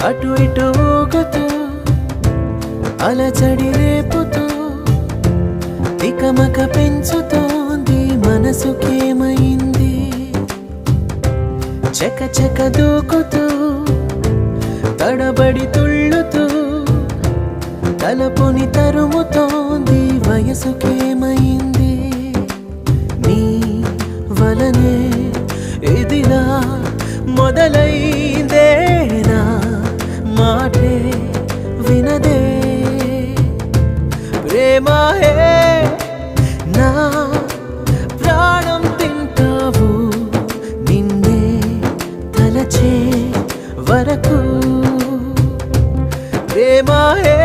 అటు ఇటు ఊగుతూ అలజడి రేపుతూ తికమక పెంచుతోంది మనసుకేమైంది చక చక దూకుతూ తడబడి తుళ్ళుతూ తలపుని తరుముతోంది వయసుకేమైంది నీ వలనే ఇదిలా మొదలైందేనా మాటే వినదే ప్రేమాయే నా ప్రాణం తింటావు నిన్నే తలచే వరకు ప్రేమాయే